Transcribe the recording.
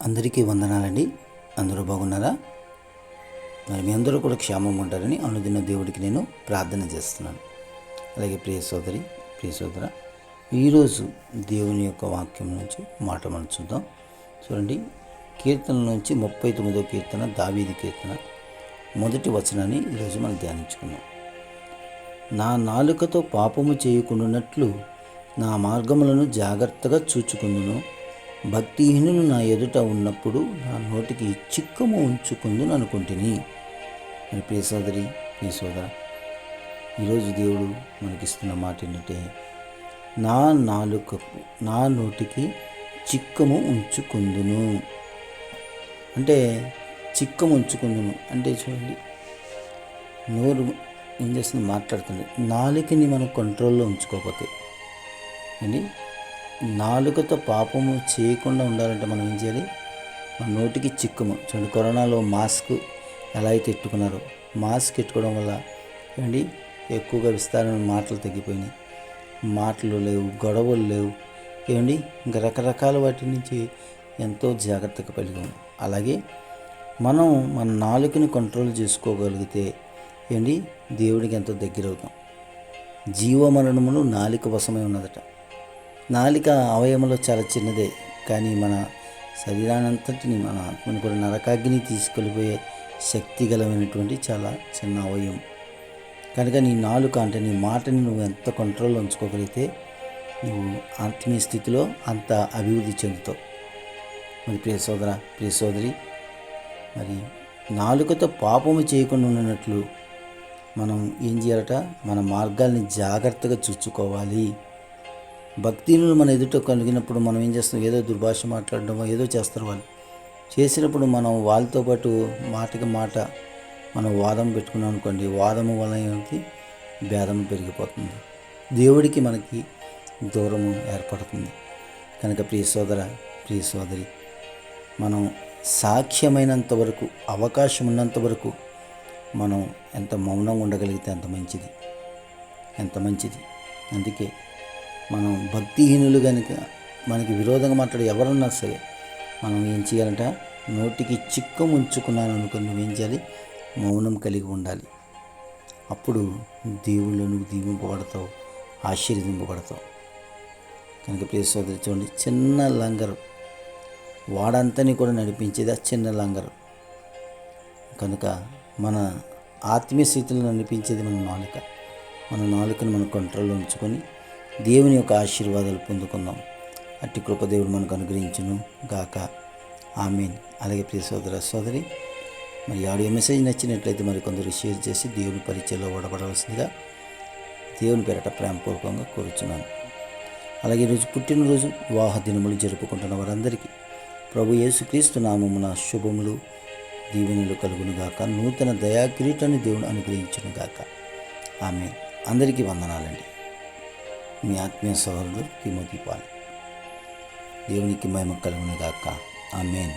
అందరికీ వందనాలండి. అందరూ బాగున్నారా? మరి మీ అందరూ కూడా క్షేమంగా ఉంటారని అనుదిన దేవుడికి నేను ప్రార్థన చేస్తున్నాను. అలాగే ప్రియ సోదరి, ప్రియ సోదర, ఈరోజు దేవుని యొక్క వాక్యం నుంచి మాట మనం చూద్దాం. చూడండి, కీర్తన నుంచి 39వ కీర్తన, దావీదు కీర్తన, మొదటి వచనాన్ని ఈరోజు మనం ధ్యానించుకుందాం. నా నాలుకతో పాపము చేయకుండానట్లు నా మార్గములను జాగ్రత్తగా చూచుకుందును. భక్తిహీనులు నా ఎదుట ఉన్నప్పుడు నా నోటికి చిక్కము ఉంచుకుందును అనుకుంటుని. మరి ప్రియ సోదరి, ప్రియ సోదర, ఈరోజు దేవుడు మనకిస్తున్న మాట ఏంటంటే, నా నాలుకకు, నా నోటికి చిక్కము ఉంచుకుందును. అంటే చిక్కము ఉంచుకుందును అంటే చూడండి, నోరు ఏం చేస్తుంది? మాట్లాడుతుంది. నాలుకని మనం కంట్రోల్లో ఉంచుకోకపోతే అండి, నాలుకతో పాపము చేయకుండా ఉండాలంటే మనం ఏం చేయాలి? మన నోటికి చిక్కము. చూడండి, కరోనాలో మాస్క్ ఎలా అయితే ఎట్టుకున్నారో, మాస్క్ ఎట్టుకోవడం వల్ల ఏమండి ఎక్కువగా విస్తారమైన మాటలు తగ్గిపోయినాయి. మాటలు లేవు, గొడవలు లేవు, ఏమండి ఇంకా రకరకాల వాటి నుంచి ఎంతో జాగ్రత్తగా కలిగాము. అలాగే మనం మన నాలుకని కంట్రోల్ చేసుకోగలిగితే ఏంటి దేవుడికి ఎంతో దగ్గర అవుతాం. జీవమరణములు నాలుక వశమై ఉన్నదట. నాలిక అవయవంలో చాలా చిన్నదే, కానీ మన శరీరానంతటిని, మన ఆత్మని కూడా నరకాగ్ని తీసుకెళ్ళిపోయే శక్తి గలమైనటువంటి చాలా చిన్న అవయవం. కనుక నీ నాలుక అంటే నీ మాటని నువ్వు ఎంత కంట్రోల్లో ఉంచుకోగలిగితే నువ్వు ఆత్మీయ స్థితిలో అంత అభివృద్ధి చెందుతావు. మరి ప్రియ సోదర, ప్రియ సోదరి, మరి నాలుకతో పాపము చేయకుండా ఉన్నట్లు మనం ఏం చేయాలట? మన మార్గాల్ని జాగ్రత్తగా చూసుకోవాలి. భక్తిహీనులు మన ఎదుట కలిగినప్పుడు మనం ఏం చేస్తాం? ఏదో దుర్భాష మాట్లాడడం, ఏదో చేస్తారు వాళ్ళు. చేసినప్పుడు మనం వాళ్ళతో పాటు మాటకి మాట మనం వాదం పెట్టుకున్నాం అనుకోండి, వాదము వల్ల ఏమిటి? భేదం పెరిగిపోతుంది, దేవుడికి మనకి దూరము ఏర్పడుతుంది. కనుక ప్రియ సోదర, ప్రియ సోదరి, మనం సాధ్యమైనంత వరకు, అవకాశం ఉన్నంత వరకు మనం ఎంత మౌనంగా ఉండగలిగితే అంత మంచిది, ఎంత మంచిది. అందుకే మనం భక్తిహీనులు కనుక మనకి విరోధంగా మాట్లాడే ఎవరన్నా సరే మనం ఏం చేయాలంట? నోటికి చిక్కం ఉంచుకున్నాను అనుకుని నువ్వేం చేయాలి? మౌనం కలిగి ఉండాలి. అప్పుడు దేవుళ్ళు నువ్వు దీవింపబడతావు, ఆశీర్వదింపబడతావు. కనుక ప్రియ సోదరి, చూడండి, చిన్న లంగరు వాడంతని కూడా నడిపించేది ఆ చిన్న లంగరు. కనుక మన ఆత్మీయ స్థితిలో నడిపించేది మన నాలుక. మన నాలుకను మన కంట్రోల్లో ఉంచుకొని దేవుని యొక్క ఆశీర్వాదాలు పొందుకుందాం. అట్టి కృప దేవుడు మనకు అనుగ్రహించును గాక. ఆమేన్. అలాగే ప్రియ సోదర, సోదరి, మరి ఆడియో మెసేజ్ నచ్చినట్లయితే మరి కొందరు షేర్ చేసి దేవుని పరిచయంలో ఓడబడవలసిందిగా దేవుని పేరట ప్రేమపూర్వకంగా కోరుచున్నాను. అలాగే ఈరోజు పుట్టినరోజు, వివాహ దినములు జరుపుకుంటున్న వారందరికీ ప్రభు యేసుక్రీస్తు నామమున శుభములు, దీవెనలు కలుగునుగాక. నూతన దయా కిరీటాన్ని దేవుడు అనుగ్రహించునుగాక. ఆమేన్. అందరికీ వందనాలండి. మీ ఆత్మీయ సహోదరుడు తిమోతి పాల్. దేవునికి మహిమ కలుగునుగాక. ఆమేన్.